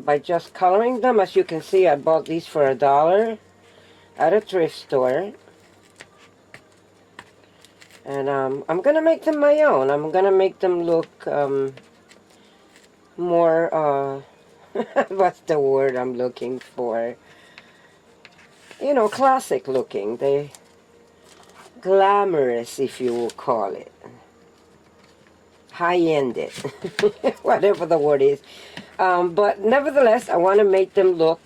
by just coloring them. As you can see, I bought these for $1 at a thrift store. And I'm going to make them my own. I'm going to make them look more, what's the word I'm looking for? You know, classic looking. They glamorous, if you will call it. High-ended. Whatever the word is. But nevertheless, I want to make them look,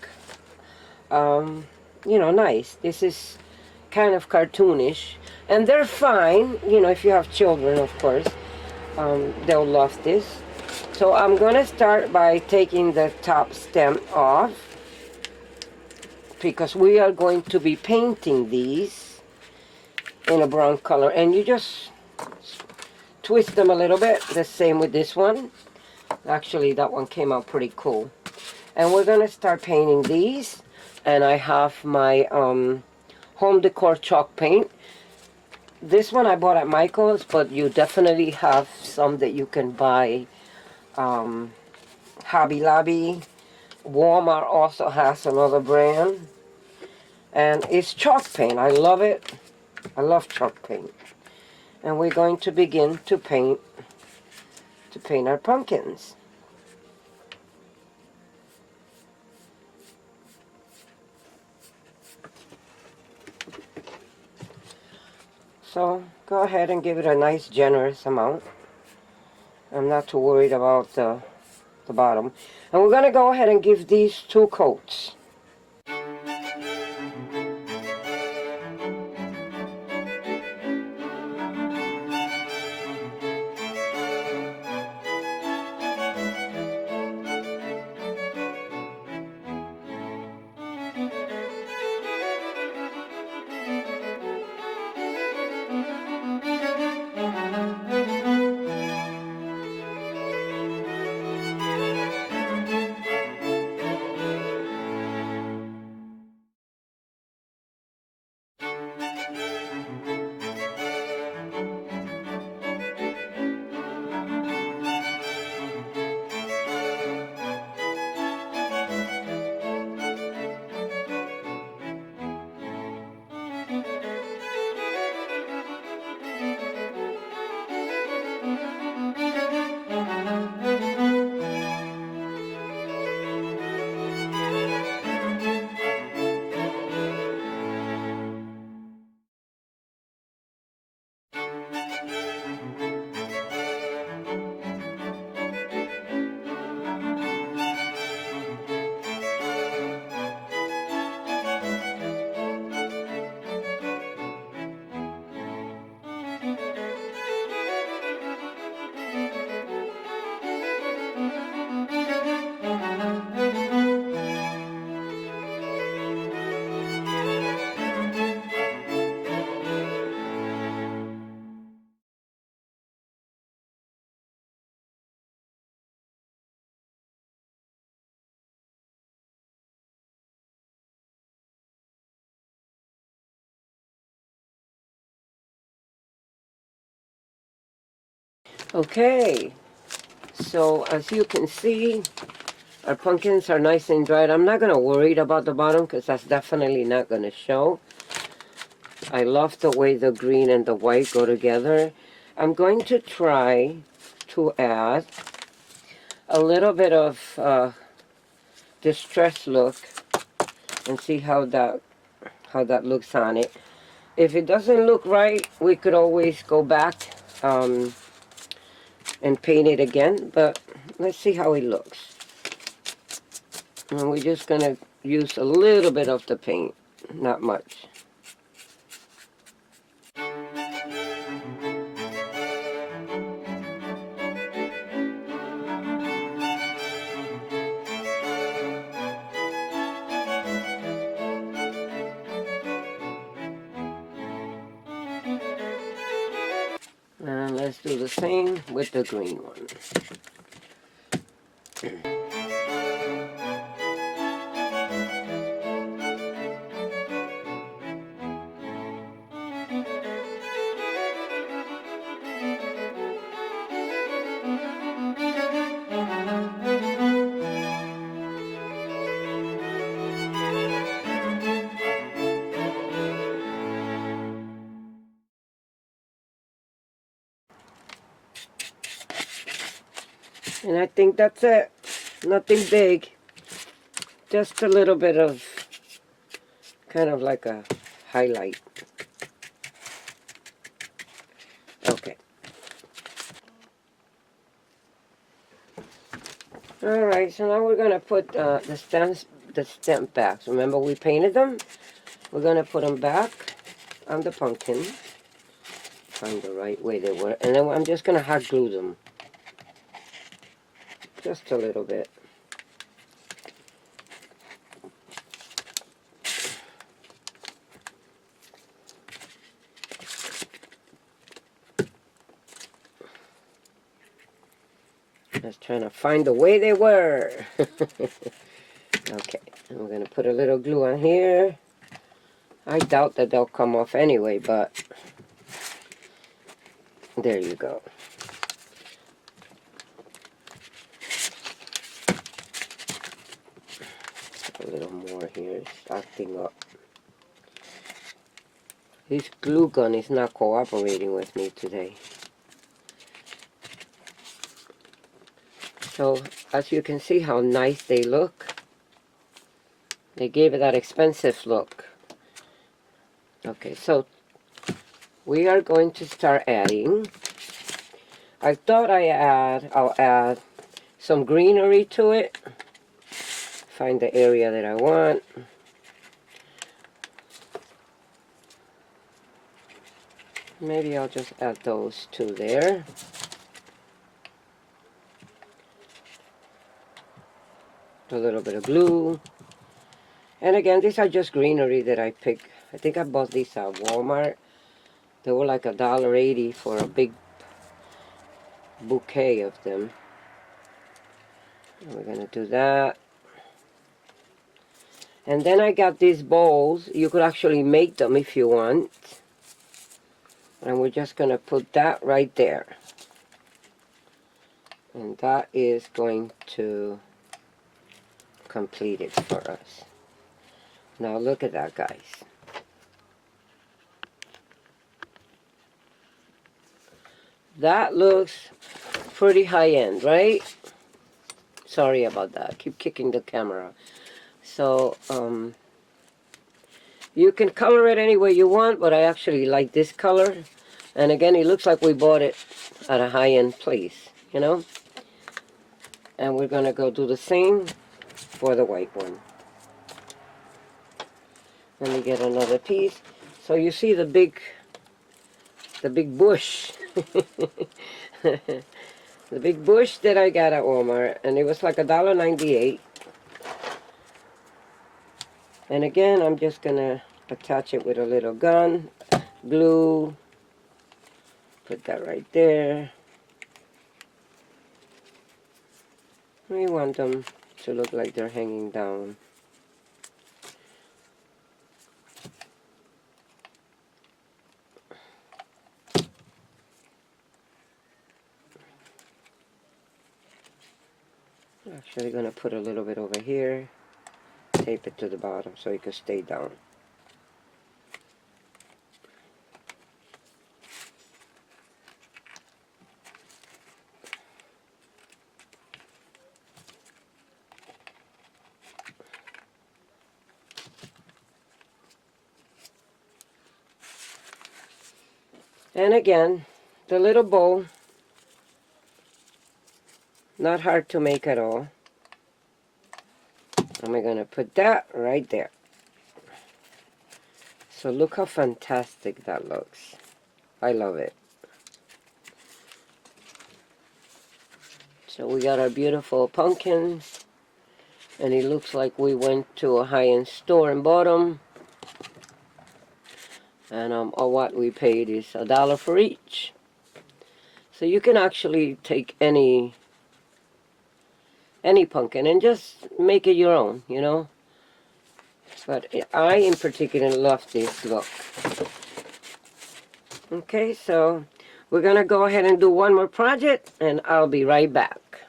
you know, nice. This is kind of cartoonish. And they're fine, you know, if you have children, of course. They'll love this. So I'm going to start by taking the top stem off, because we are going to be painting these in a brown color. And you just twist them a little bit. The same with this one. Actually, that one came out pretty cool. And we're going to start painting these. And I have my home decor chalk paint. This one I bought at Michael's, but you definitely have some that you can buy. Hobby Lobby. Walmart also has another brand. And it's chalk paint. I love it. I love chalk paint. And we're going to begin to paint our pumpkins. So go ahead and give it a nice generous amount. I'm not too worried about the bottom. And we're going to go ahead and give these 2 coats. Okay, so as you can see, our pumpkins are nice and dried. I'm not going to worry about the bottom because that's definitely not going to show. I love the way the green and the white go together. I'm going to try to add a little bit of distress look and see how that looks on it. If it doesn't look right, we could always go back and paint it again, but let's see how it looks. And we're just going to use a little bit of the paint, not much. And let's do the same with the green one. And I think that's it. Nothing big. Just a little bit of, kind of like a highlight. Okay. Alright, so now we're going to put the stamp backs. Remember we painted them? We're going to put them back on the pumpkin. Find the right way they were. And then I'm just going to hot glue them. Just a little bit. Just trying to find the way they were. Okay, and we're going to put a little glue on here. I doubt that they'll come off anyway, but there you go. A little more here, it's acting up. This glue gun is not cooperating with me today. So, as you can see how nice they look. They gave it that expensive look. Okay, so we are going to start adding. I thought I'll add some greenery to it. Find the area that I want. Maybe I'll just add those two there. A little bit of glue. And again, these are just greenery that I picked. I think I bought these at Walmart. They were like $1.80 for a big bouquet of them. And we're going to do that. And then I got these bowls. You could actually make them if you want. And we're just going to put that right there. And that is going to complete it for us. Now look at that, guys. That looks pretty high-end, right? Sorry about that. I keep kicking the camera. So, you can color it any way you want, but I actually like this color. And again, it looks like we bought it at a high-end place, you know? And we're going to go do the same for the white one. Let me get another piece. So you see the big bush. The big bush that I got at Walmart, and it was like $1.98. And again, I'm just gonna attach it with a little gun, glue, put that right there. We want them to look like they're hanging down. Actually going to put a little bit over here, tape it to the bottom so it can stay down. And again, the little bowl, not hard to make at all. And we're going to put that right there. So look how fantastic that looks. I love it. So we got our beautiful pumpkins. And it looks like we went to a high-end store and bought them. And what we paid is $1 for each. So you can actually take any pumpkin and just make it your own, you know. But I in particular love this look. Okay, so we're gonna go ahead and do one more project, and I'll be right back.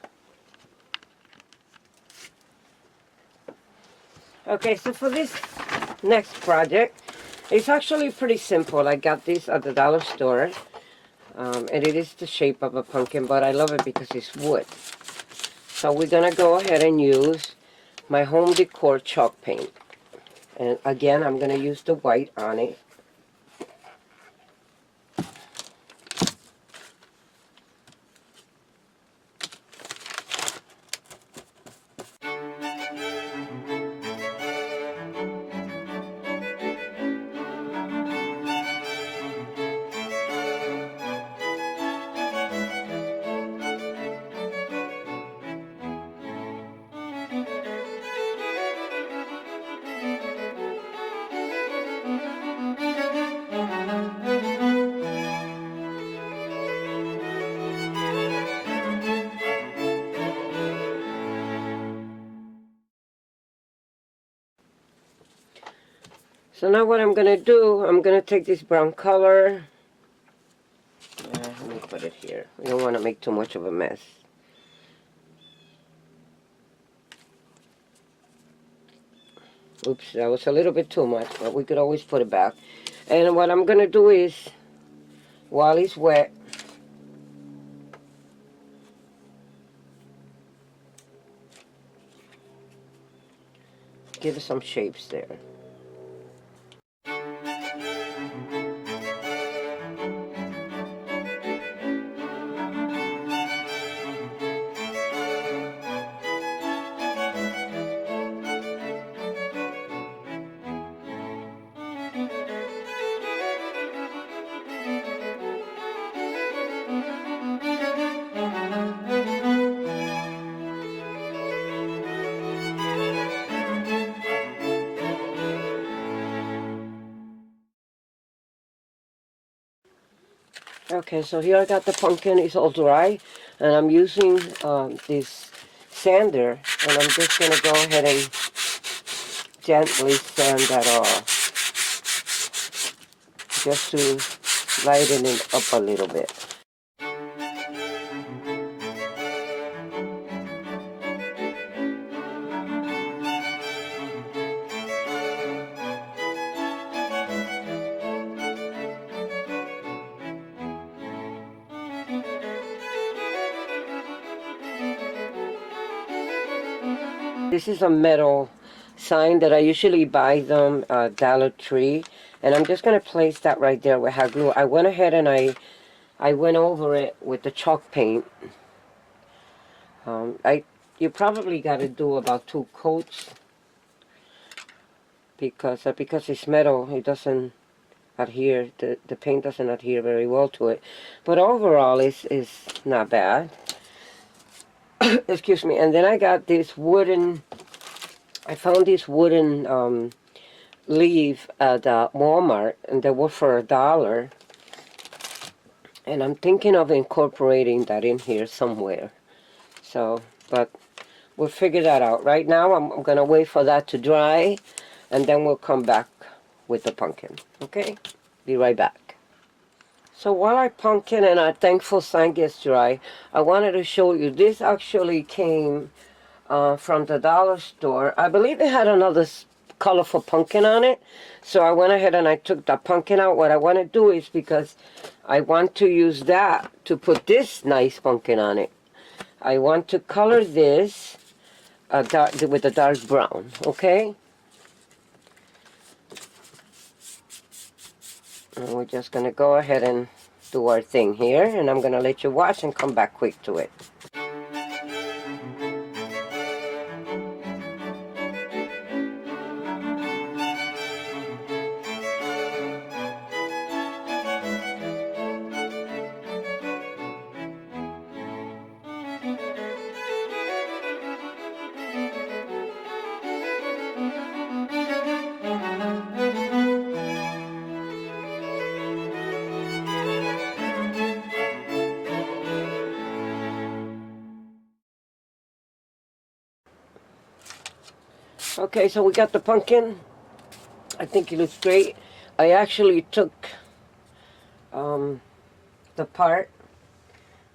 Okay, so for this next project, it's actually pretty simple. I got this at the dollar store, and it is the shape of a pumpkin, but I love it because it's wood. So we're going to go ahead and use my home decor chalk paint. And again, I'm going to use the white on it. So now what I'm going to do, I'm going to take this brown color. Let me put it here. We don't want to make too much of a mess. Oops, that was a little bit too much, but we could always put it back. And what I'm going to do is, while it's wet, give it some shapes there. Okay, so here I got the pumpkin. It's all dry, and I'm using this sander, and I'm just going to go ahead and gently sand that off, just to lighten it up a little bit. This is a metal sign that I usually buy them Dollar Tree, and I'm just going to place that right there with hot glue. I went ahead and I went over it with the chalk paint. You probably got to do about 2 coats because it's metal. It doesn't adhere. The paint doesn't adhere very well to it, but overall it's not bad. Excuse me. And then I got this wooden. I found this wooden leaf at Walmart, and they were for $1. And I'm thinking of incorporating that in here somewhere. So, but we'll figure that out. Right now, I'm going to wait for that to dry, and then we'll come back with the pumpkin. Okay? Be right back. So while our pumpkin and our thankful sign gets dry, I wanted to show you, this actually came from the dollar store. I believe it had another colorful pumpkin on it. So I went ahead and I took the pumpkin out. What I want to do is, because I want to use that to put this nice pumpkin on it, I want to color this with a dark brown, okay? And we're just going to go ahead and do our thing here, and I'm going to let you watch and come back quick to it. Okay, so we got the pumpkin. I think it looks great. I actually took the part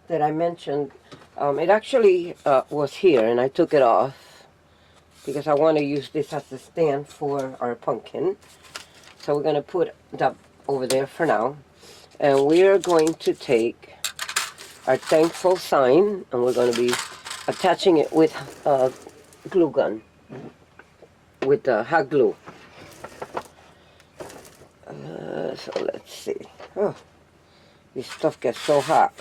that I mentioned. It actually was here, and I took it off because I want to use this as a stand for our pumpkin. So we're going to put that over there for now. And we are going to take our thankful sign, and we're going to be attaching it with glue gun, with hot glue. So let's see. Oh, this stuff gets so hot.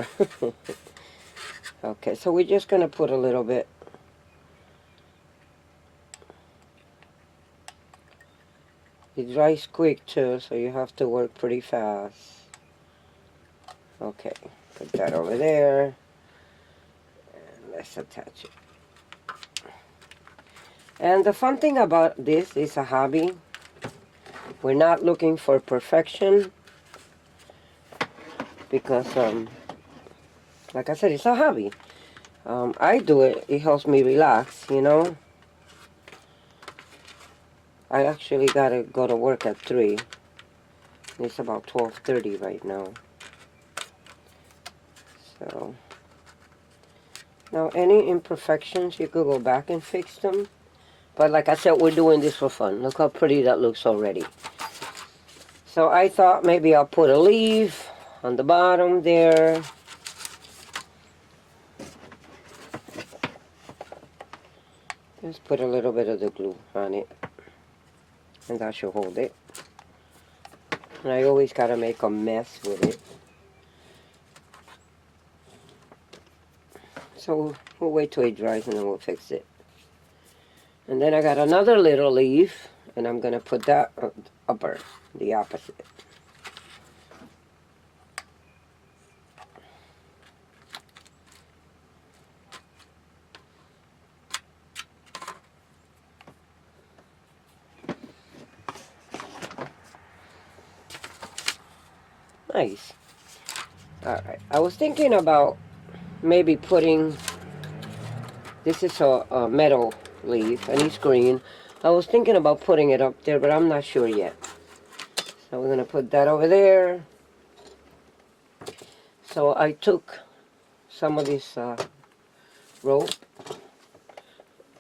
Okay, so we're just going to put a little bit. It dries quick too, so you have to work pretty fast. Okay, put that over there. And let's attach it. And the fun thing about this is a hobby. We're not looking for perfection because, like I said, it's a hobby. I do it. It helps me relax, you know. I actually gotta go to work at 3. It's about 12:30 right now. So now any imperfections, you could go back and fix them. But like I said, we're doing this for fun. Look how pretty that looks already. So I thought maybe I'll put a leaf on the bottom there. Just put a little bit of the glue on it. And that should hold it. And I always gotta make a mess with it. So we'll wait till it dries and then we'll fix it. And then I got another little leaf, and I'm gonna put that upper, the opposite. Nice. Alright, I was thinking about maybe putting, this is a metal leaf, and it's green. I was thinking about putting it up there, but I'm not sure yet. So we're going to put that over there. So I took some of this rope,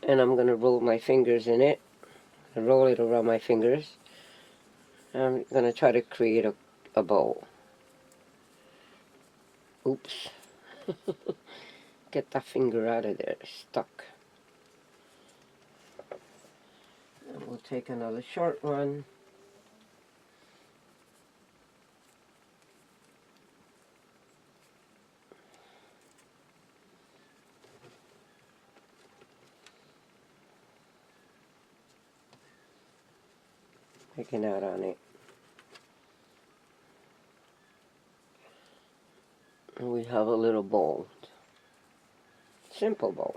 and I'm going to roll my fingers in it. Roll it around my fingers. I'm going to try to create a bow. Oops. Get that finger out of there, it's stuck. And we'll take another short one. Taking out on it. And we have a little bowl. Simple bowl.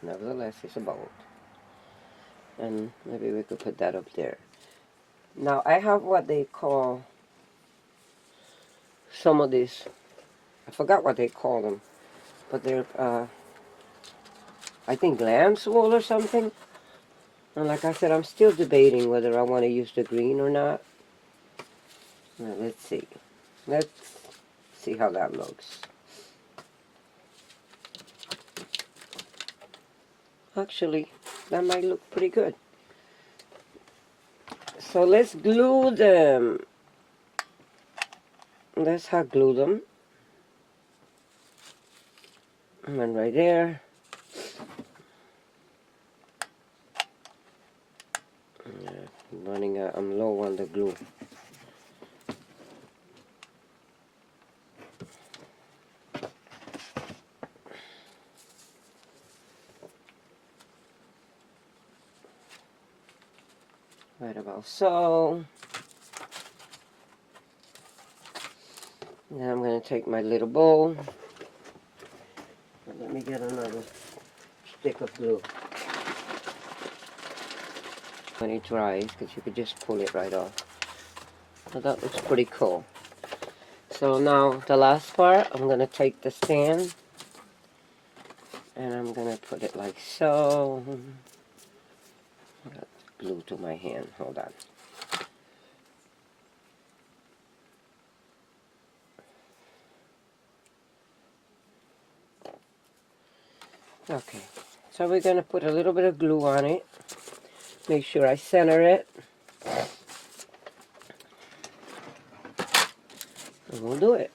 Nevertheless, it's a bowl. And maybe we could put that up there. Now I have what they call some of these, I forgot what they call them, but they're I think lamb's wool or something. And like I said, I'm still debating whether I want to use the green or not. Now, let's see. Let's see how that looks. Actually, that might look pretty good. So let's glue them. Let's hot glue them. And right there. I'm low on the glue. Right about so. Now I'm going to take my little bowl. And let me get another stick of glue. When it dries, because you could just pull it right off. So that looks pretty cool. So now the last part, I'm going to take the stand and I'm going to put it like so. I got glue to my hand. Hold on. Okay, so we're going to put a little bit of glue on it. Make sure I center it. And we'll do it.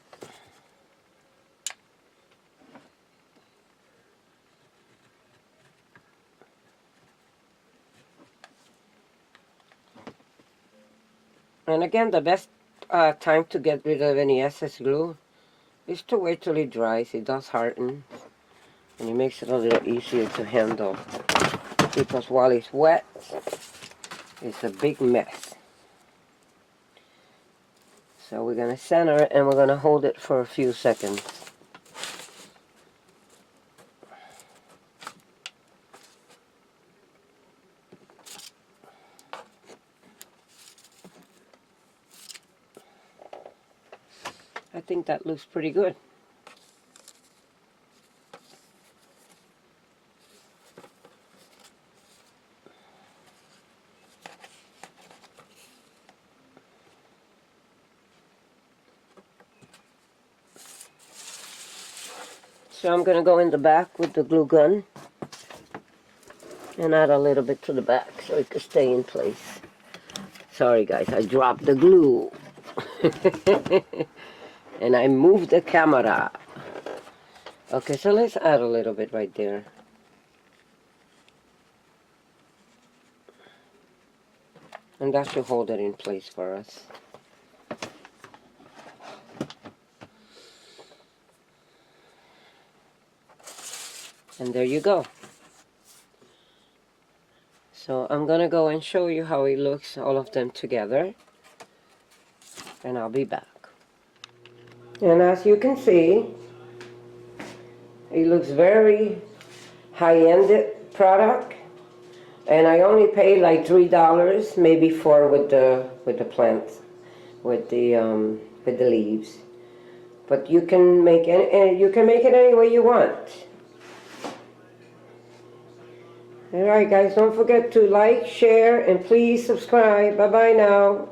And again, the best time to get rid of any excess glue is to wait till it dries. It does harden, and it makes it a little easier to handle. Because while it's wet, it's a big mess. So we're going to center it, and we're going to hold it for a few seconds. I think that looks pretty good. So I'm going to go in the back with the glue gun and add a little bit to the back so it can stay in place. Sorry guys, I dropped the glue. And I moved the camera. Okay, so let's add a little bit right there. And that should hold it in place for us. And there you go. So I'm going to go and show you how it looks, all of them together. And I'll be back. And as you can see, it looks very high-end product. And I only paid like $3, maybe $4 with the plants, with the leaves. But you can make it any way you want. Alright guys, don't forget to like, share, and please subscribe. Bye-bye now.